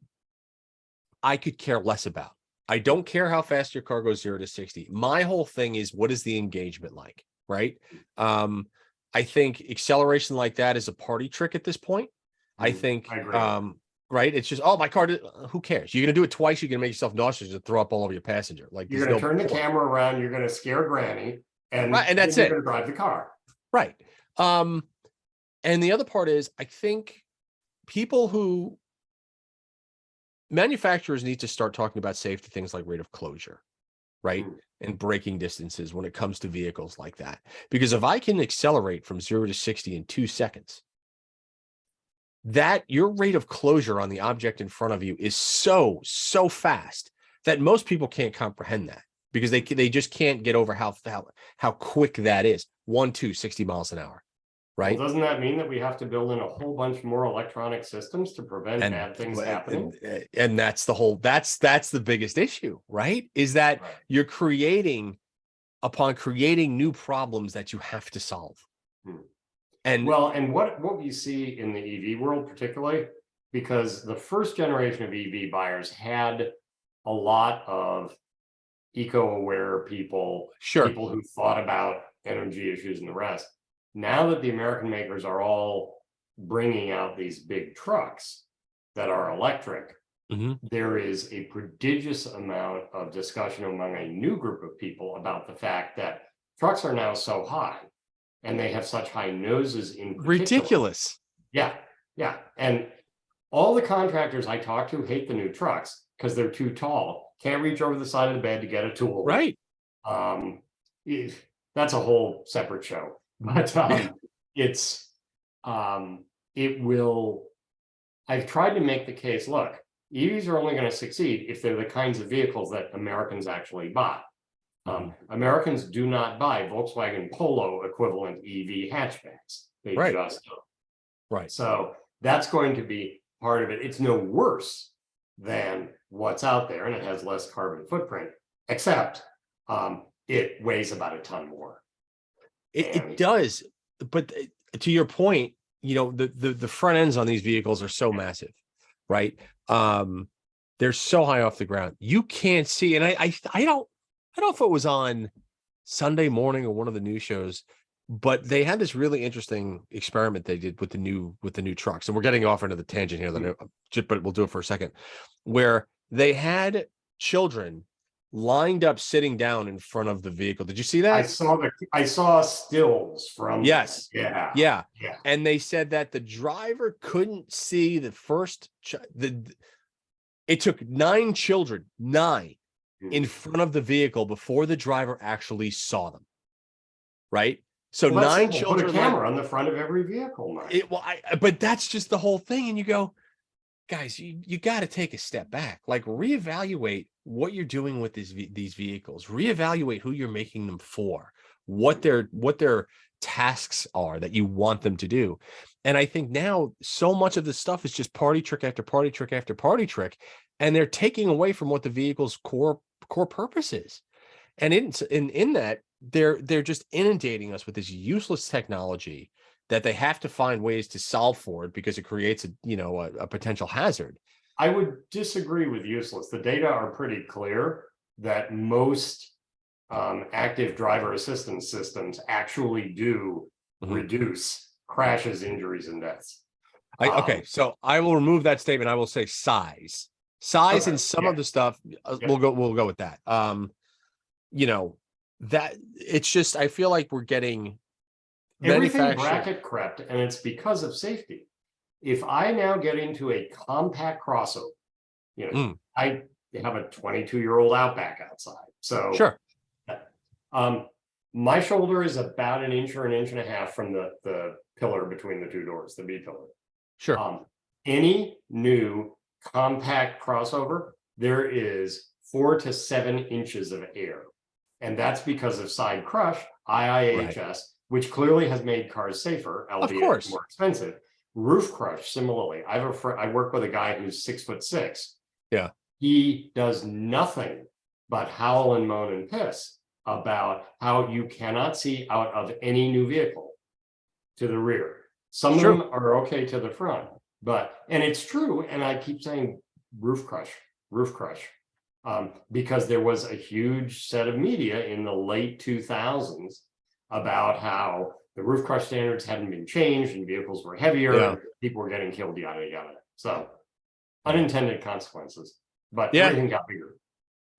I could care less about. I don't care how fast your car goes 0 to 60. My whole thing is, what is the engagement like, right? I think acceleration like that is a party trick at this point. I think, right? It's just, oh, my car, who cares? You're going to do it twice. You're going to make yourself nauseous and throw up all over your passenger. Like, you're going to turn the camera around. You're going to scare Granny, and that's you're going to drive the car. Right. And the other part is, I think manufacturers need to start talking about safety things like rate of closure, right? And braking distances when it comes to vehicles like that. Because if I can accelerate from 0 to 60 in 2 seconds, that your rate of closure on the object in front of you is so fast that most people can't comprehend that, because they just can't get over how quick that is. 60 miles an hour. Right. Well, doesn't that mean that we have to build in a whole bunch more electronic systems to prevent bad things happening? And that's the biggest issue, right? Is that you're creating new problems that you have to solve. And what we see in the EV world, particularly, because the first generation of EV buyers had a lot of eco-aware people, people who thought about energy issues and the rest. Now that the American makers are all bringing out these big trucks that are electric, there is a prodigious amount of discussion among a new group of people about the fact that trucks are now so high and they have such high noses in particular. Ridiculous. Yeah. And all the contractors I talk to hate the new trucks because they're too tall, can't reach over the side of the bed to get a tool. Right. that's a whole separate show. But it's it will. I've tried to make the case. Look, EVs are only going to succeed if they're the kinds of vehicles that Americans actually buy. Americans do not buy Volkswagen Polo equivalent EV hatchbacks. They just don't. Right. So that's going to be part of it. It's no worse than what's out there, and it has less carbon footprint, except it weighs about a ton more. It does. But to your point, the front ends on these vehicles are so massive, right? They're so high off the ground. You can't see. And I don't know if it was on Sunday morning or one of the news shows, but they had this really interesting experiment they did with the new trucks. And we're getting off into the tangent here, but we'll do it for a second, where they had children lined up sitting down in front of the vehicle. Did you see that? I saw stills from yes. Yeah. And they said that the driver couldn't see the first it took 9 children in front of the vehicle before the driver actually saw them. Right? So 9 children. Put a camera on the front of every vehicle. But that's just the whole thing. And you go, guys, you got to take a step back, like reevaluate what you're doing with these vehicles, reevaluate who you're making them for, what their tasks are that you want them to do. And I think now so much of this stuff is just party trick after party trick after party trick, and they're taking away from what the vehicle's core purpose is. And in that, they're just inundating us with this useless technology that they have to find ways to solve for it because it creates a potential hazard. I would disagree with useless. The data are pretty clear that most active driver assistance systems actually do reduce crashes, injuries, and deaths. Okay, so I will remove that statement. I will say size and some of the stuff. We'll go with that. That it's just, I feel like we're getting everything bracket crept, and it's because of safety. If I now get into a compact crossover, I have a 22-year-old Outback outside, so sure. My shoulder is about an inch or an inch and a half from the pillar between the two doors, the B pillar. Sure. Any new compact crossover, there is 4 to 7 inches of air, and that's because of side crush, IIHS, which clearly has made cars safer, albeit more expensive. Roof crush, similarly. I work with a guy who's 6'6". Yeah. He does nothing but howl and moan and piss about how you cannot see out of any new vehicle to the rear. Some of them are okay to the front, and it's true. And I keep saying roof crush, because there was a huge set of media in the late 2000s about how the roof crush standards hadn't been changed and vehicles were heavier and people were getting killed, yada, yada. So unintended consequences, but everything got bigger.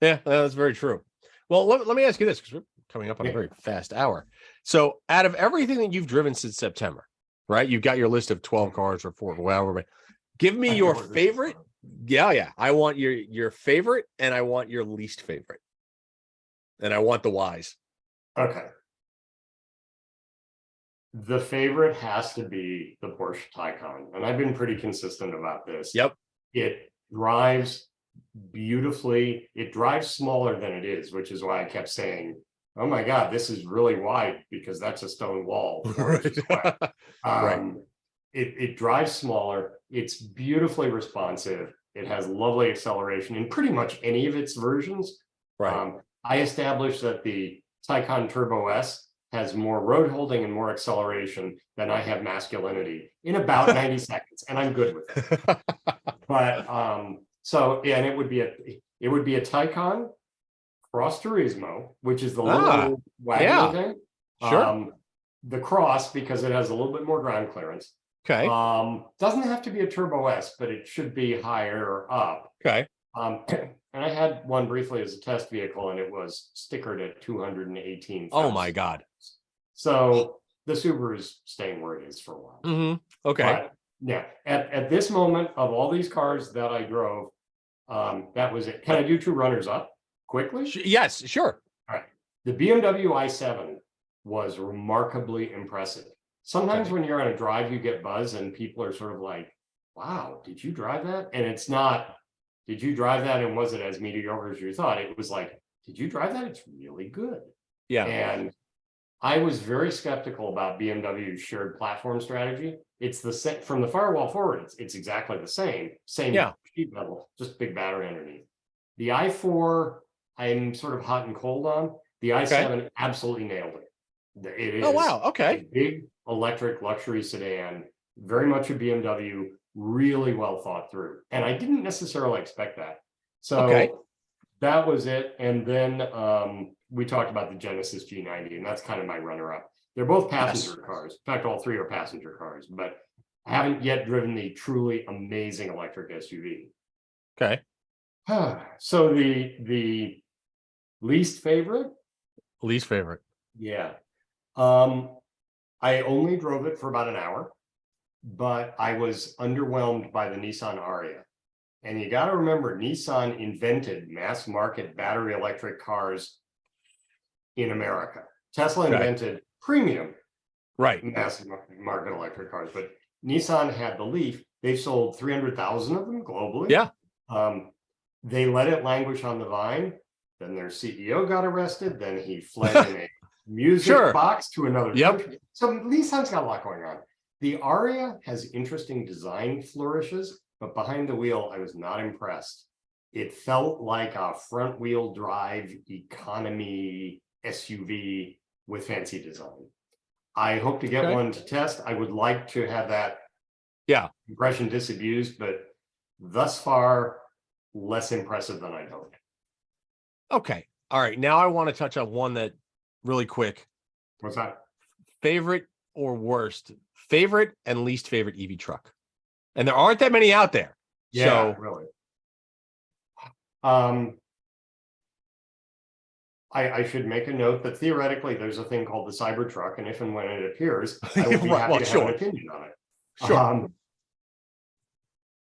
Yeah, that's very true. Well, let me ask you this, because we're coming up on a very fast hour. So out of everything that you've driven since September, right? You've got your list of 12 cars or 4, whatever. Give me your favorite. Yeah. I want your favorite, and I want your least favorite. And I want the whys. Okay. The favorite has to be the Porsche Taycan, and I've been pretty consistent about this. Yep. It drives beautifully. It drives smaller than it is, which is why I kept saying, oh my God, this is really wide, because that's a stone wall. It drives smaller. It's beautifully responsive. It has lovely acceleration in pretty much any of its versions. Right. I established that the Taycan Turbo S has more road holding and more acceleration than I have masculinity in about 90 seconds, and I'm good with it. But and it would be a Taycan Cross Turismo, which is the little wagon thing. Sure. The Cross, because it has a little bit more ground clearance. Okay. Doesn't have to be a Turbo S, but it should be higher up. Okay. And I had one briefly as a test vehicle, and it was stickered at 218,000. Oh my God. So the Subaru is staying where it is for a while. Okay. But yeah, at this moment, of all these cars that I drove, that was it. Can I do 2 runners up quickly? Yes, sure. All right. The BMW i7 was remarkably impressive. Sometimes when you're on a drive, you get buzz and people are sort of like, wow, did you drive that? And it's not, did you drive that and was it as mediocre as you thought? It was like, did you drive that? It's really good. Yeah. And I was very skeptical about BMW's shared platform strategy. It's the same from the firewall forward. It's exactly the same sheet metal, just big battery underneath. The i4, I'm sort of hot and cold on. The i7 absolutely nailed it. It is a big electric luxury sedan, very much a BMW, really well thought through. And I didn't necessarily expect that. So that was it. And then we talked about the Genesis G90, and that's kind of my runner-up. They're both passenger cars. In fact, all three are passenger cars, but I haven't yet driven the truly amazing electric SUV. Okay. So the least favorite? Least favorite. Yeah. I only drove it for about an hour, but I was underwhelmed by the Nissan Ariya. And you got to remember, Nissan invented mass market battery electric cars in America. Tesla invented premium mass market electric cars, but Nissan had the Leaf. They sold 300,000 of them globally. Yeah. They let it languish on the vine. Then their CEO got arrested. Then he fled in a music box to another country. So Nissan's got a lot going on. The Ariya has interesting design flourishes, but behind the wheel, I was not impressed. It felt like a front wheel drive economy SUV with fancy design. I hope to get one to test. I would like to have that impression disabused, but thus far, less impressive than I'd hoped. Okay. All right. Now I want to touch on one that really quick. What's that? Favorite or worst? Favorite and least favorite EV truck. And there aren't that many out there. Yeah, so, really. I should make a note that theoretically there's a thing called the Cybertruck, and if and when it appears, I will be happy to have an opinion on it. Sure.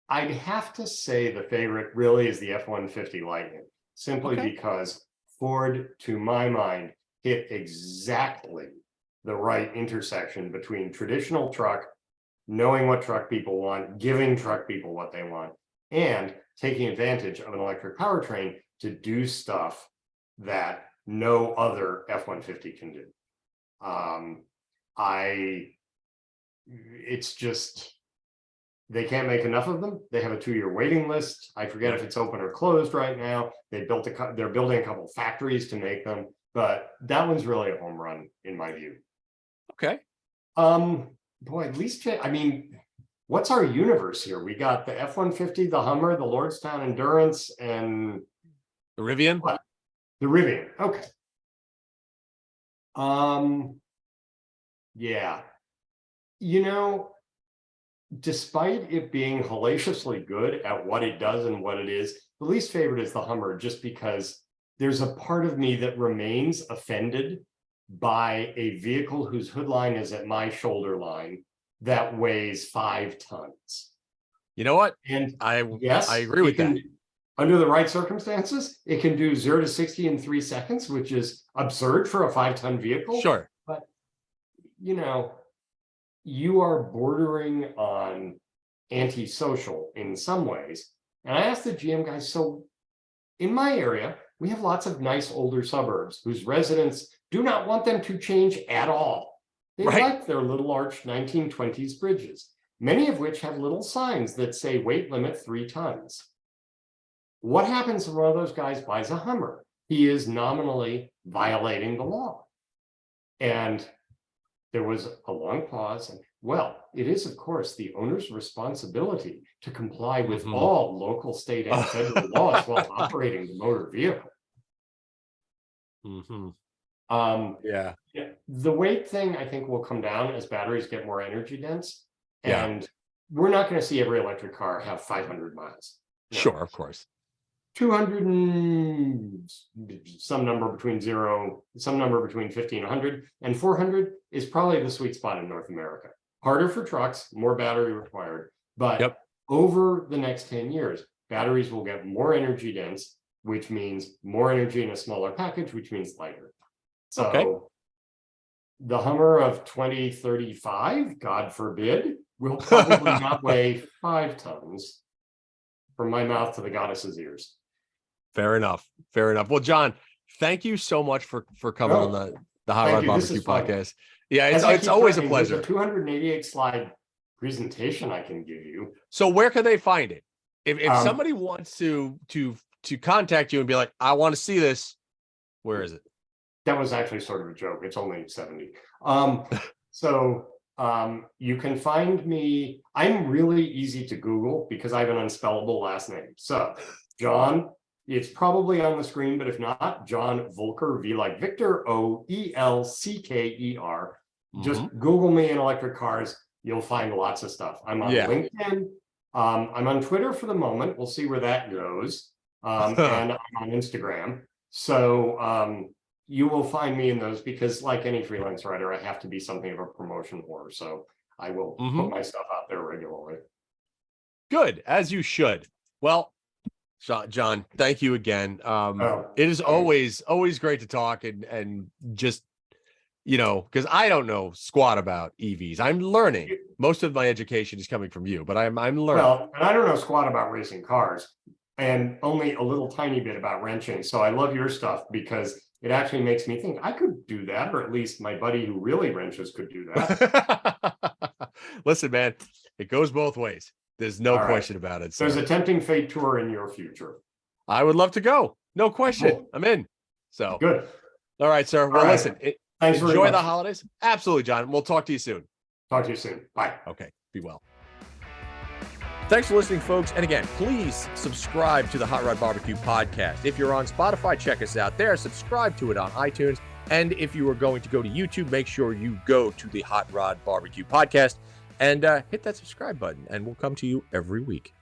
I'd have to say the favorite really is the F-150 Lightning, simply because Ford, to my mind, hit exactly the right intersection between traditional truck, knowing what truck people want, giving truck people what they want, and taking advantage of an electric powertrain to do stuff that no other F-150 can do. It's just, they can't make enough of them. They have a 2-year waiting list. I forget if it's open or closed right now. They're building a couple of factories to make them, but that one's really a home run in my view. Okay. Boy, at least, I mean, what's our universe here? We got the F-150, the Hummer, the Lordstown Endurance, and the Rivian. What? The Rivian. Okay. Yeah. You know, despite it being hellaciously good at what it does and what it is, the least favorite is the Hummer, just because there's a part of me that remains offended by a vehicle whose hood line is at my shoulder line that weighs 5 tons. You know what? And I agree with that. Under the right circumstances, it can do 0 to 60 in 3 seconds, which is absurd for a 5-ton vehicle. Sure. But, you know, you are bordering on antisocial in some ways. And I asked the GM guys, so in my area, we have lots of nice older suburbs whose residents do not want them to change at all. They like their little arched 1920s bridges, many of which have little signs that say weight limit 3 tons. What happens if one of those guys buys a Hummer? He is nominally violating the law. And there was a long pause. And, well, it is, of course, the owner's responsibility to comply with all local, state, and federal laws while operating the motor vehicle. Yeah. The weight thing, I think, will come down as batteries get more energy dense. And we're not going to see every electric car have 500 miles. No. Sure, of course. 200 and some number between 50 and 100, and 400 is probably the sweet spot in North America. Harder for trucks, more battery required, but over the next 10 years, batteries will get more energy dense, which means more energy in a smaller package, which means lighter. So Okay. the Hummer of 2035, God forbid, will probably not weigh 5 tons from my mouth to the goddess's ears. Fair enough. Fair enough. Well, John, thank you so much for coming on the Hot Rod Barbecue podcast. Yeah, it's always a pleasure. There's a 288 slide presentation I can give you. So where can they find it? If somebody wants to contact you and be like, I want to see this, where is it? That was actually sort of a joke. It's only 70. So you can find me. I'm really easy to Google because I have an unspellable last name. So John, it's probably on the screen, but if not, John Voelcker, V like Victor, Oelcker. Just Google me in electric cars. You'll find lots of stuff. I'm on LinkedIn. I'm on Twitter for the moment. We'll see where that goes. And I'm on Instagram. So you will find me in those because, like any freelance writer, I have to be something of a promotion whore. So I will put my stuff out there regularly. Good, as you should. Well, John, thank you again. It is always great to talk and just, because I don't know squat about EVs. I'm learning. Most of my education is coming from you, but I'm learning. Well, and I don't know squat about racing cars and only a little tiny bit about wrenching. So I love your stuff because it actually makes me think I could do that, or at least my buddy who really wrenches could do that. Listen, man, it goes both ways. There's no question about it. So. There's a Tempting Fate tour in your future. I would love to go. No question. Cool. I'm in. So good. All right, sir. Well, listen, thanks. Enjoy the holidays. Absolutely, John. We'll talk to you soon. Talk to you soon. Bye. Okay. Be well. Thanks for listening, folks. And again, please subscribe to the Hot Rod Barbecue podcast. If you're on Spotify, check us out there. Subscribe to it on iTunes. And if you are going to go to YouTube, make sure you go to the Hot Rod Barbecue podcast and hit that subscribe button, and we'll come to you every week.